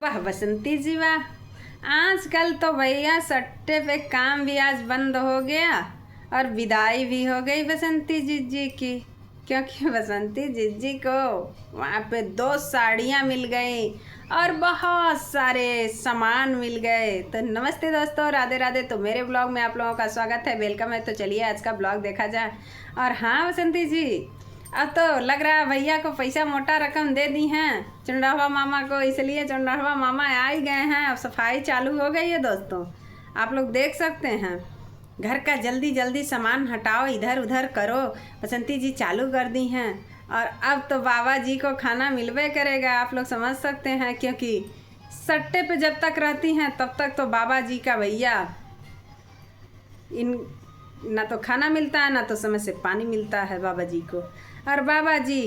वाह बसंती जी वाह। आजकल तो भैया सट्टे पे काम भी आज बंद हो गया और विदाई भी हो गई बसंती जी की। क्योंकि बसंती जी को वहाँ पे 2 साड़ियाँ मिल गई और बहुत सारे सामान मिल गए। तो नमस्ते दोस्तों, राधे राधे। तो मेरे ब्लॉग में आप लोगों का स्वागत है, वेलकम है। तो चलिए आज का ब्लॉग देखा जाए। और हाँ बसंती जी, अब तो लग रहा है भैया को पैसा मोटा रकम दे दी हैं चुंडरवा मामा को, इसलिए चुंडरवा मामा आ ही गए हैं। अब सफाई चालू हो गई है दोस्तों, आप लोग देख सकते हैं। घर का जल्दी जल्दी सामान हटाओ, इधर उधर करो, बसंती जी चालू कर दी हैं। और अब तो बाबा जी को खाना मिलवे करेगा, आप लोग समझ सकते हैं। क्योंकि सट्टे पे जब तक रहती हैं तब तक तो बाबा जी का भैया इन ना तो खाना मिलता है ना तो समय से पानी मिलता है बाबा जी को। और बाबा जी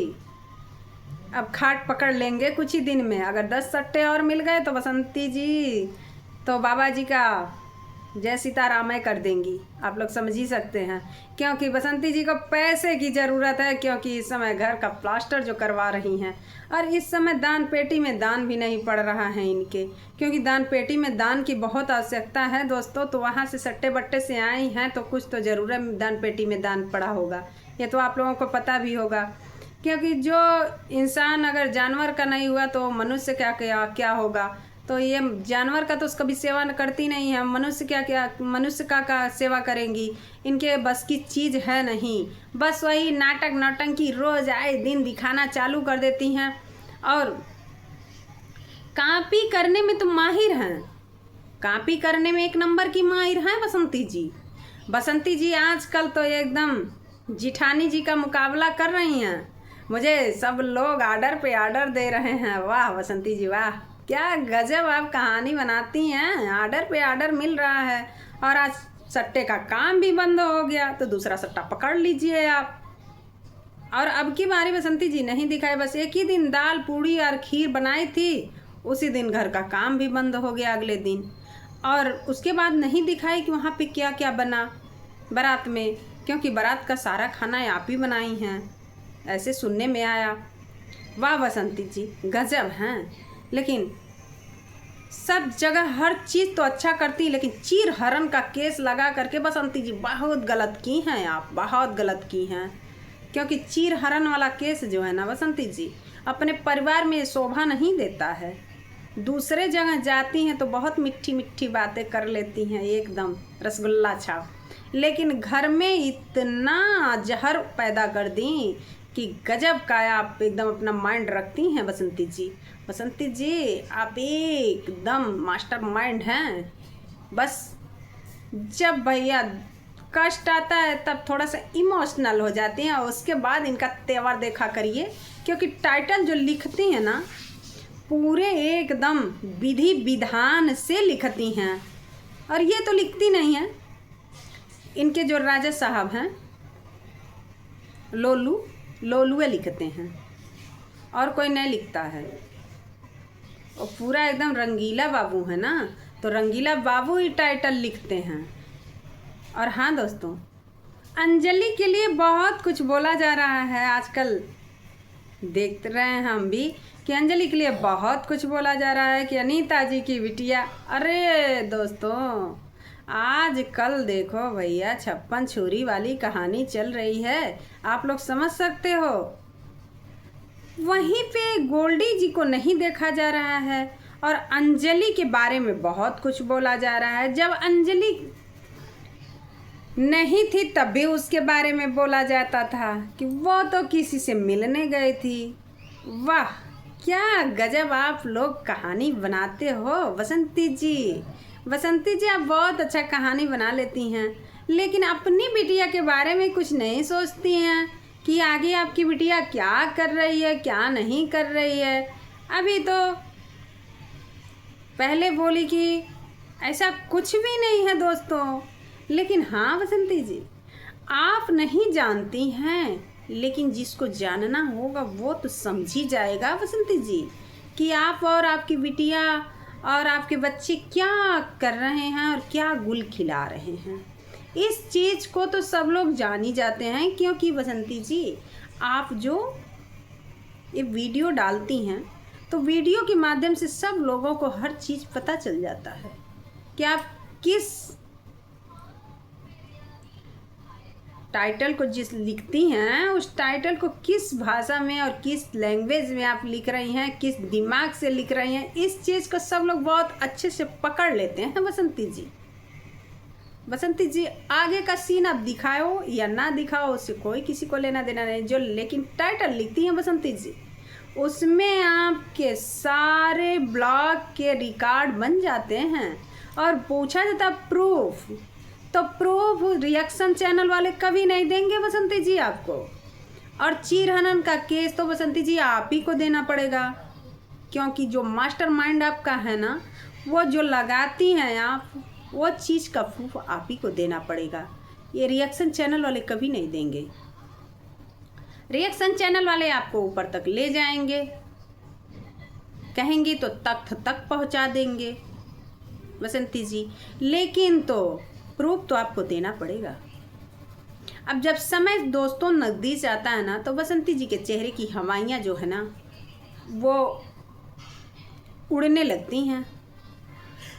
अब खाट पकड़ लेंगे कुछ ही दिन में। अगर 10 सट्टे और मिल गए तो बसंती जी तो बाबा जी का जय सीतारामय कर देंगी, आप लोग समझ ही सकते हैं। क्योंकि बसंती जी को पैसे की ज़रूरत है, क्योंकि इस समय घर का प्लास्टर जो करवा रही हैं। और इस समय दान पेटी में दान भी नहीं पड़ रहा है इनके, क्योंकि दान पेटी में दान की बहुत आवश्यकता है दोस्तों। तो वहाँ से सट्टे बट्टे से आई हैं तो कुछ तो ज़रूर दान पेटी में दान पड़ा होगा, ये तो आप लोगों को पता भी होगा। क्योंकि जो इंसान अगर जानवर का नहीं हुआ तो मनुष्य क्या क्या क्या होगा। तो ये जानवर का तो कभी सेवा करती नहीं है, मनुष्य मनुष्य का सेवा करेंगी, इनके बस की चीज़ है नहीं। बस वही नाटक नौटंकी रोज़ आए दिन दिखाना चालू कर देती हैं। और कॉपी करने में तो माहिर हैं, कॉपी करने में 1 नंबर की माहिर हैं बसंती जी। बसंती जी आजकल तो एकदम जिठानी जी का मुकाबला कर रही हैं। मुझे सब लोग आर्डर पे आर्डर दे रहे हैं। वाह बसंती जी वाह, क्या गजब आप कहानी बनाती हैं। आर्डर पे आर्डर मिल रहा है और आज सट्टे का काम भी बंद हो गया, तो दूसरा सट्टा पकड़ लीजिए आप। और अब की बारी बसंती जी नहीं दिखाई, बस एक ही दिन दाल पूड़ी और खीर बनाई थी, उसी दिन घर का काम भी बंद हो गया अगले दिन। और उसके बाद नहीं दिखाई कि वहाँ पे क्या क्या बना बारात में, क्योंकि बारात का सारा खाना आप ही बनाई हैं, ऐसे सुनने में आया। वाह बसंती जी गजब हैं। लेकिन सब जगह हर चीज़ तो अच्छा करती, लेकिन चीर हरण का केस लगा करके बसंती जी बहुत गलत की हैं, आप बहुत गलत की हैं। क्योंकि चीर हरण वाला केस जो है ना बसंती जी, अपने परिवार में शोभा नहीं देता है। दूसरे जगह जाती हैं तो बहुत मिठी मिठी बातें कर लेती हैं, एकदम रसगुल्ला छाप, लेकिन घर में इतना जहर पैदा कर दी कि गजब का आप एकदम अपना माइंड रखती हैं बसंती जी। बसंती जी आप एकदम मास्टर माइंड हैं। बस जब भैया कष्ट आता है तब थोड़ा सा इमोशनल हो जाती हैं, और उसके बाद इनका तेवर देखा करिए। क्योंकि टाइटल जो लिखती हैं ना पूरे एकदम विधि विधान से लिखती हैं, और ये तो लिखती नहीं हैं। इनके जो राजा साहब हैं लोलुए लिखते हैं, और कोई नहीं लिखता है। और पूरा एकदम रंगीला बाबू है ना, तो रंगीला बाबू ही टाइटल लिखते हैं। और हाँ दोस्तों, अंजलि के लिए बहुत कुछ बोला जा रहा है आजकल, देख रहे हैं हम भी कि अंजलि के लिए बहुत कुछ बोला जा रहा है कि अनीता जी की बिटिया। अरे दोस्तों आज कल देखो भैया 56 छुरी वाली कहानी चल रही है, आप लोग समझ सकते हो। वहीं पे गोल्डी जी को नहीं देखा जा रहा है, और अंजलि के बारे में बहुत कुछ बोला जा रहा है। जब अंजलि नहीं थी तब भी उसके बारे में बोला जाता था कि वो तो किसी से मिलने गई थी। वाह क्या गजब आप लोग कहानी बनाते हो बसंती जी। बसंती जी आप बहुत अच्छा कहानी बना लेती हैं, लेकिन अपनी बिटिया के बारे में कुछ नहीं सोचती हैं कि आगे आपकी बिटिया क्या कर रही है क्या नहीं कर रही है। अभी तो पहले बोली कि ऐसा कुछ भी नहीं है दोस्तों। लेकिन हाँ बसंती जी आप नहीं जानती हैं, लेकिन जिसको जानना होगा वो तो समझ ही जाएगा बसंती जी कि आप और आपकी बिटिया और आपके बच्चे क्या कर रहे हैं और क्या गुल खिला रहे हैं। इस चीज़ को तो सब लोग जान ही जाते हैं। क्योंकि बसंती जी आप जो ये वीडियो डालती हैं तो वीडियो के माध्यम से सब लोगों को हर चीज़ पता चल जाता है कि आप किस टाइटल को जिस लिखती हैं उस टाइटल को किस भाषा में और किस लैंग्वेज में आप लिख रही हैं, किस दिमाग से लिख रही हैं, इस चीज़ को सब लोग बहुत अच्छे से पकड़ लेते हैं बसंती जी। बसंती जी आगे का सीन आप दिखाओ या ना दिखाओ उससे कोई किसी को लेना देना नहीं, जो लेकिन टाइटल लिखती हैं बसंती जी उसमें आपके सारे ब्लॉग के रिकॉर्ड बन जाते हैं और पूछा जाता प्रूफ, तो प्रूफ रिएक्शन चैनल वाले कभी नहीं देंगे बसंती जी आपको। और चीरहनन का केस तो बसंती जी आप ही को देना पड़ेगा, क्योंकि जो मास्टरमाइंड आपका है ना, वो जो लगाती हैं आप, वो चीज़ का प्रूफ आप ही को देना पड़ेगा। ये रिएक्शन चैनल वाले कभी नहीं देंगे। रिएक्शन चैनल वाले आपको ऊपर तक ले जाएंगे, कहेंगे तो तख्त तक पहुंचा देंगे बसंती जी, लेकिन तो प्रूफ तो आपको देना पड़ेगा। अब जब समय दोस्तों नज़दीक आता है ना, तो बसंती जी के चेहरे की हवाइयाँ जो है ना वो उड़ने लगती हैं।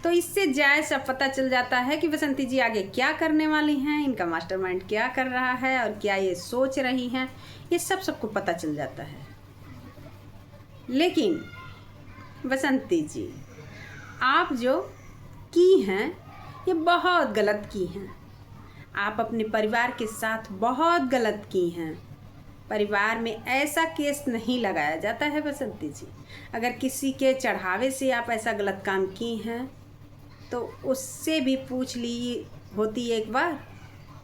तो इससे जायज़ सब पता चल जाता है कि बसंती जी आगे क्या करने वाली हैं, इनका मास्टरमाइंड क्या कर रहा है और क्या ये सोच रही हैं, ये सब सबको पता चल जाता है। लेकिन बसंती जी आप जो की हैं ये बहुत गलत की हैं। आप अपने परिवार के साथ बहुत गलत की हैं। परिवार में ऐसा केस नहीं लगाया जाता है बसंती जी। अगर किसी के चढ़ावे से आप ऐसा गलत काम की हैं तो उससे भी पूछ ली होती एक बार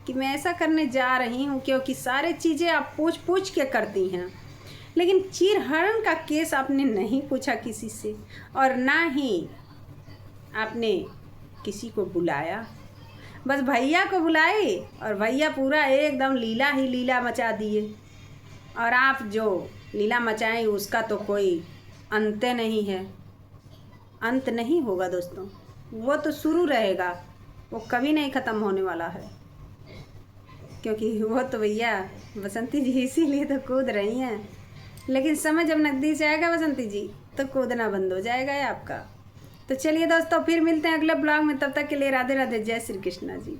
कि मैं ऐसा करने जा रही हूँ, क्योंकि सारे चीज़ें आप पूछ पूछ के करती हैं। लेकिन चीरहरण का केस आपने नहीं पूछा किसी से, और ना ही आपने किसी को बुलाया। बस भैया को बुलाए और भैया पूरा एकदम लीला ही लीला मचा दिए, और आप जो लीला मचाएं उसका तो कोई अंत नहीं है, अंत नहीं होगा दोस्तों, वो तो शुरू रहेगा, वो कभी नहीं ख़त्म होने वाला है। क्योंकि वो तो भैया बसंती जी इसीलिए तो कूद रही हैं, लेकिन समय जब नज़दीक आएगा बसंती जी तो कूदना बंद हो जाएगा ये आपका। तो चलिए दोस्तों फिर मिलते हैं अगले ब्लॉग में, तब तक के लिए राधे राधे, जय श्री कृष्णा जी।